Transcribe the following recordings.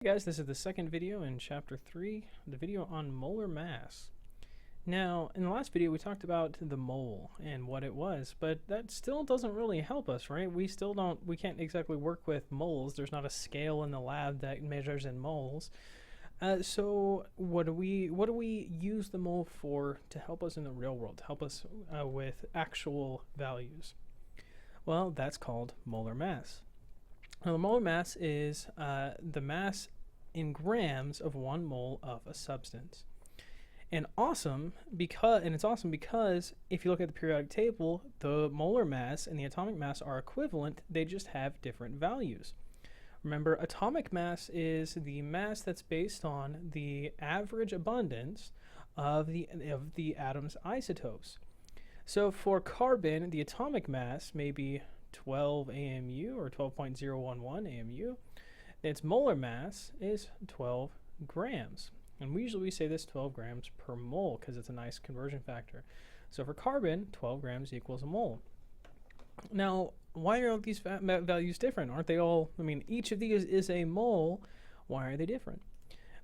Hey guys, this is the second video in chapter 3, the video on molar mass. Now, in the last video we talked about the mole and what it was, but that still doesn't really help us, right? We can't exactly work with moles. There's not a scale in the lab that measures in moles. So what do we use the mole for to help us in the real world, to help us with actual values? Well, that's called molar mass. Now, the molar mass is the mass in grams of 1 mole of a substance. And it's awesome because if you look at the periodic table, the molar mass and the atomic mass are equivalent. They just have different values. Remember, atomic mass is the mass that's based on the average abundance of the atom's isotopes. So for carbon, the atomic mass may be 12 AMU or 12.011 AMU. Its molar mass is 12 grams. And we usually say this 12 grams per mole because it's a nice conversion factor. So for carbon, 12 grams equals a mole. Now, why are all these values different? Aren't they all, each of these is a mole. Why are they different?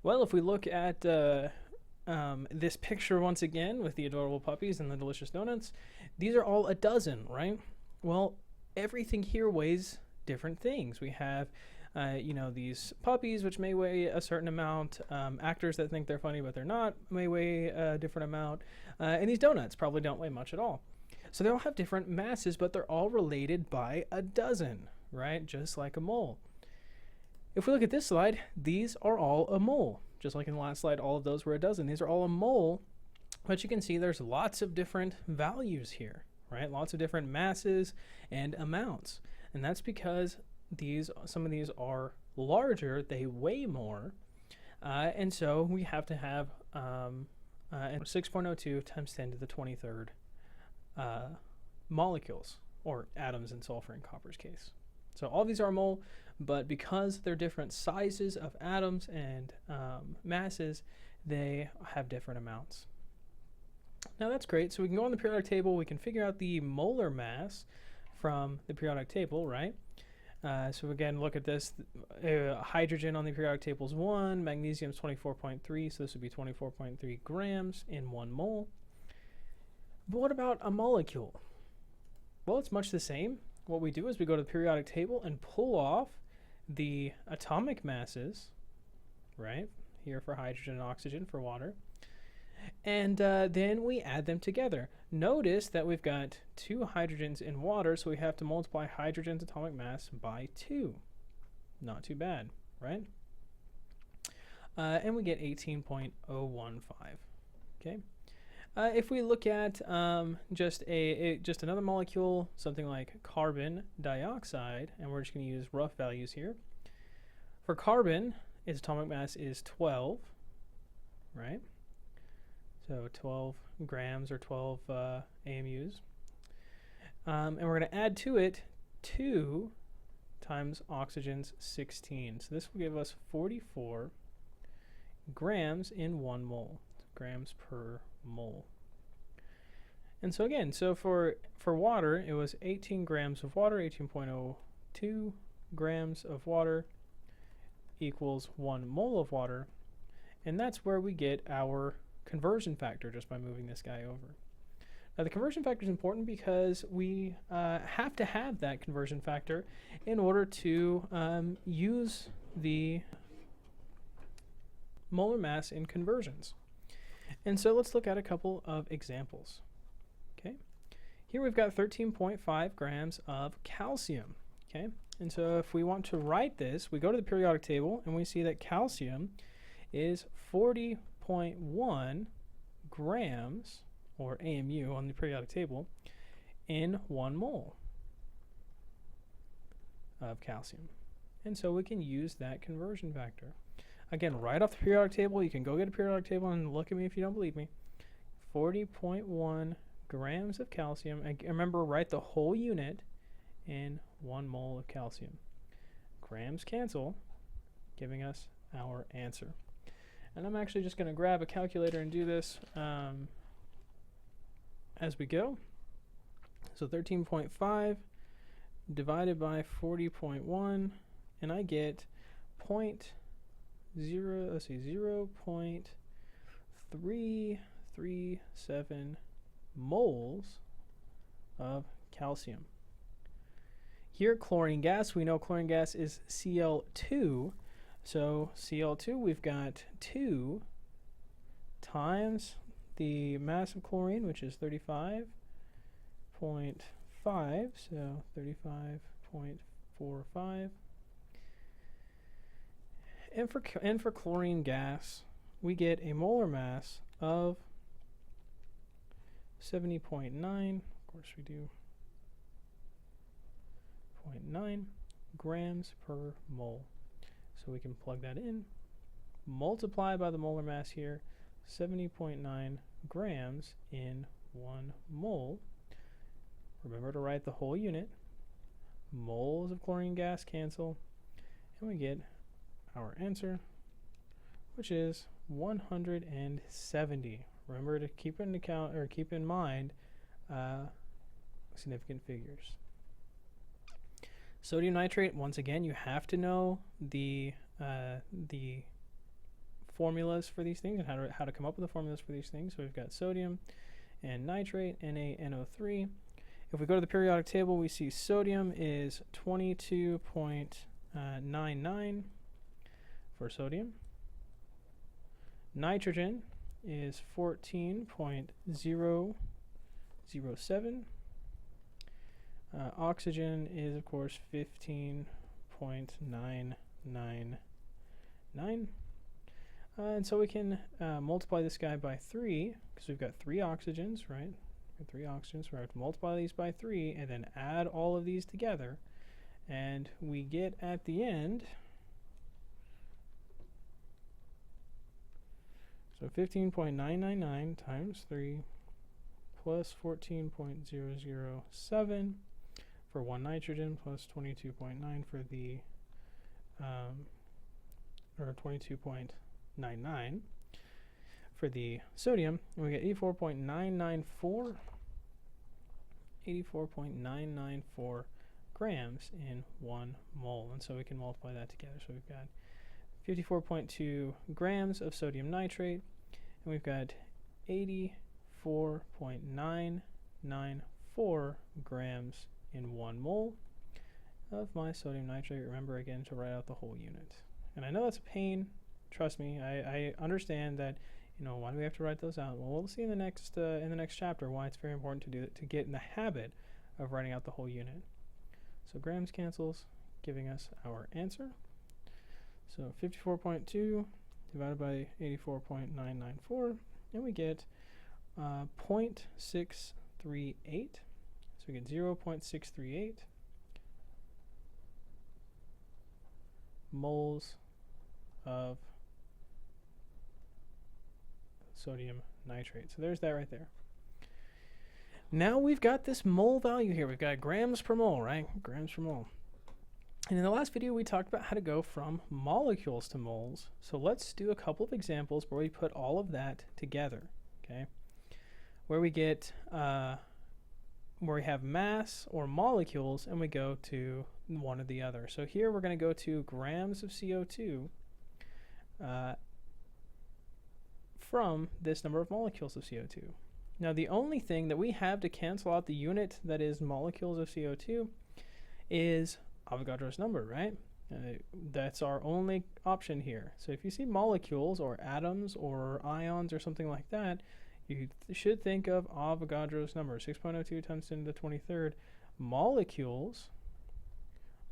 Well, if we look at this picture once again with the adorable puppies and the delicious donuts, these are all a dozen, right? Well, everything here weighs different things. We have, these puppies, which may weigh a certain amount. Actors that think they're funny, but they're not, may weigh a different amount. And these donuts probably don't weigh much at all. So they all have different masses, but they're all related by a dozen, right? Just like a mole. If we look at this slide, these are all a mole. Just like in the last slide, all of those were a dozen. These are all a mole, but you can see there's lots of different values here, right? Lots of different masses and amounts. And that's because some of these are larger, they weigh more, and so we have to have 6.02 times 10 to the 23rd molecules, or atoms in sulfur and copper's case. So all these are a mole, but because they're different sizes of atoms and masses, they have different amounts. Now that's great. So we can go on the periodic table, we can figure out the molar mass from the periodic table, right? So again, look at this. Hydrogen on the periodic table is 1, magnesium is 24.3, so this would be 24.3 grams in 1 mole. But what about a molecule? Well, it's much the same. What we do is we go to the periodic table and pull off the atomic masses, right? Here for hydrogen and oxygen for water. And then we add them together. Notice that we've got 2 hydrogens in water, so we have to multiply hydrogen's atomic mass by 2. Not too bad, right? And we get 18.015. Okay. If we look at just another molecule, something like carbon dioxide, and we're just going to use rough values here. For carbon, its atomic mass is 12, right? So 12 grams or 12 AMUs. And we're going to add to it 2 times oxygen's 16. So this will give us 44 grams in 1 mole, grams per mole. And so again, so for water, it was 18 grams of water, 18.02 grams of water equals 1 mole of water. And that's where we get our conversion factor just by moving this guy over. Now the conversion factor is important because we have to have that conversion factor in order to use the molar mass in conversions. And so let's look at a couple of examples. Okay, here we've got 13.5 grams of calcium. Okay, and so if we want to write this, we go to the periodic table and we see that calcium is 40.1 grams, or AMU on the periodic table, in 1 mole of calcium. And so we can use that conversion factor. Again, right off the periodic table, you can go get a periodic table and look at me if you don't believe me. 40.1 grams of calcium. And remember, write the whole unit in 1 mole of calcium. Grams cancel, giving us our answer. And I'm actually just going to grab a calculator and do this as we go. So 13.5 divided by 40.1, and I get 0.337 moles of calcium. Here, chlorine gas, we know chlorine gas is Cl2. So Cl2, we've got 2 times the mass of chlorine, which is 35.5, so 35.45. And for chlorine gas, we get a molar mass of 70.9. Of course, we do 0.9 grams per mole. So we can plug that in, multiply by the molar mass here, 70.9 grams in 1 mole. Remember to write the whole unit. Moles of chlorine gas cancel, and we get our answer, which is 170. Remember to keep in mind significant figures. Sodium nitrate, once again, you have to know the formulas for these things and how to come up with the formulas for these things. So we've got sodium and nitrate, NaNO3. If we go to the periodic table, we see sodium is 22.99 for sodium. Nitrogen is 14.007. Oxygen is, of course, 15.999. And so we can multiply this guy by 3, because we've got 3 oxygens, right? We have 3 oxygens. We have to multiply these by 3 and then add all of these together. And we get at the end, so 15.999 times 3 plus 14.007 for 1 nitrogen plus 22.9 for the, or 22.99 for the sodium, and we get 84.994 grams in 1 mole. And so we can multiply that together. So we've got 54.2 grams of sodium nitrate, and we've got 84.994 grams in 1 mole of my sodium nitrate. Remember again to write out the whole unit. And I know that's a pain. Trust me, I understand that. You know, why do we have to write those out? Well, we'll see in the next chapter why it's very important to do it, to get in the habit of writing out the whole unit. So grams cancels, giving us our answer. So 54.2 divided by 84.994, and we get 0.638. So we get 0.638 moles of sodium nitrate. So there's that right there. Now we've got this mole value here. We've got grams per mole, right? Grams per mole. And in the last video, we talked about how to go from molecules to moles. So let's do a couple of examples where we put all of that together, okay? Where we get, where we have mass or molecules, and we go to one or the other. So here we're going to go to grams of CO2 from this number of molecules of CO2. Now the only thing that we have to cancel out the unit that is molecules of CO2 is Avogadro's number, right? That's our only option here. So if you see molecules or atoms or ions or something like that, you should think of Avogadro's number, 6.02 times 10 to the 23rd molecules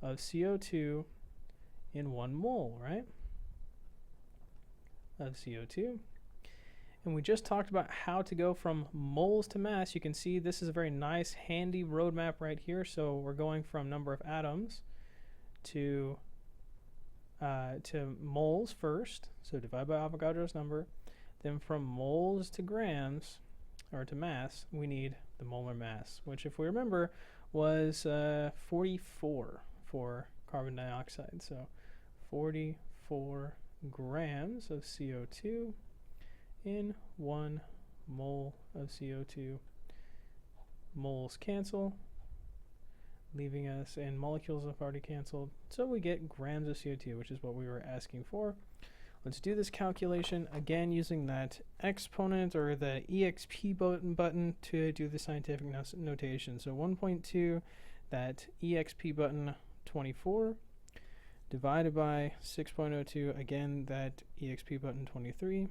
of CO2 in 1 mole, right? Of CO2. And we just talked about how to go from moles to mass. You can see this is a very nice, handy roadmap right here. So we're going from number of atoms to moles first. So divide by Avogadro's number. Then from moles to grams, or to mass, we need the molar mass, which if we remember was 44 for carbon dioxide. So 44 grams of CO2 in 1 mole of CO2. Moles cancel, leaving us, and molecules have already canceled. So we get grams of CO2, which is what we were asking for. Let's do this calculation again using that exponent or the exp button to do the scientific notation. So 1.2, that exp button 24, divided by 6.02, again that exp button 23.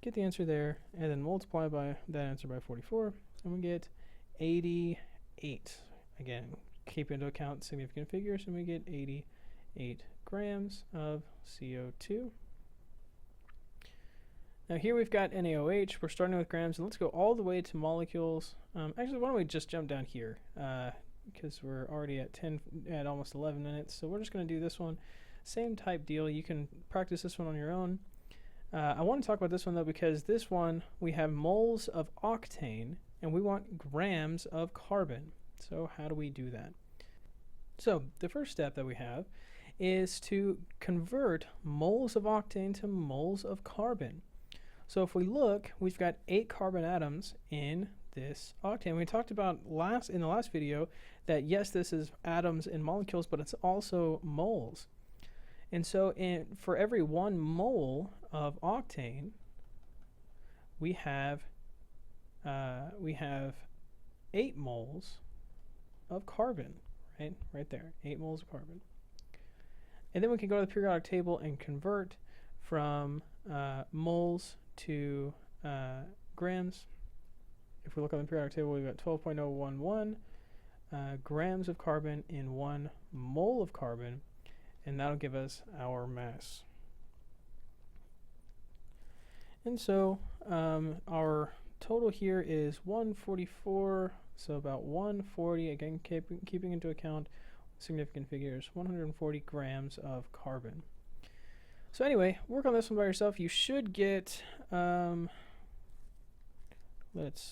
Get the answer there, and then multiply by that answer by 44, and we get 88. Again, keep into account significant figures, and we get 88 grams of CO2. Now here we've got NaOH. We're starting with grams, and let's go all the way to molecules. Actually, why don't we just jump down here, because we're already at almost 11 minutes. So we're just going to do this one. Same type deal. You can practice this one on your own. I want to talk about this one though, because this one we have moles of octane, and we want grams of carbon. So how do we do that? So the first step that we have is to convert moles of octane to moles of carbon. So if we look, we've got 8 carbon atoms in this octane. We talked about in the last video that yes, this is atoms and molecules, but it's also moles. And so for every 1 mole of octane, we have 8 moles of carbon, right there, 8 moles of carbon. And then we can go to the periodic table and convert from moles to grams. If we look on the periodic table, we've got 12.011 grams of carbon in 1 mole of carbon, and that'll give us our mass. And so our total here is 144, so about 140, again keeping into account significant figures, 140 grams of carbon. So anyway, work on this one by yourself. You should get, let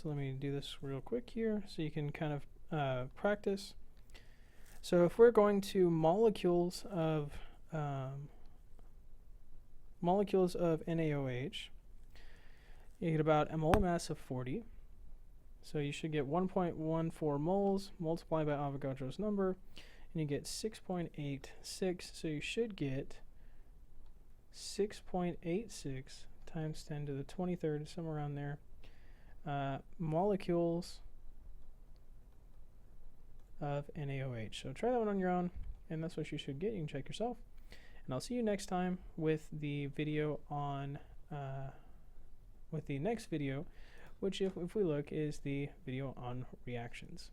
me do this real quick here so you can kind of practice. So if we're going to molecules of NaOH, you get about a molar mass of 40. So you should get 1.14 moles multiplied by Avogadro's number, and you get 6.86. So you should get 6.86 times 10 to the 23rd, somewhere around there, molecules of NaOH. So try that one on your own, and that's what you should get. You can check yourself. And I'll see you next time with the video on, with the next video, which if we look is the video on reactions.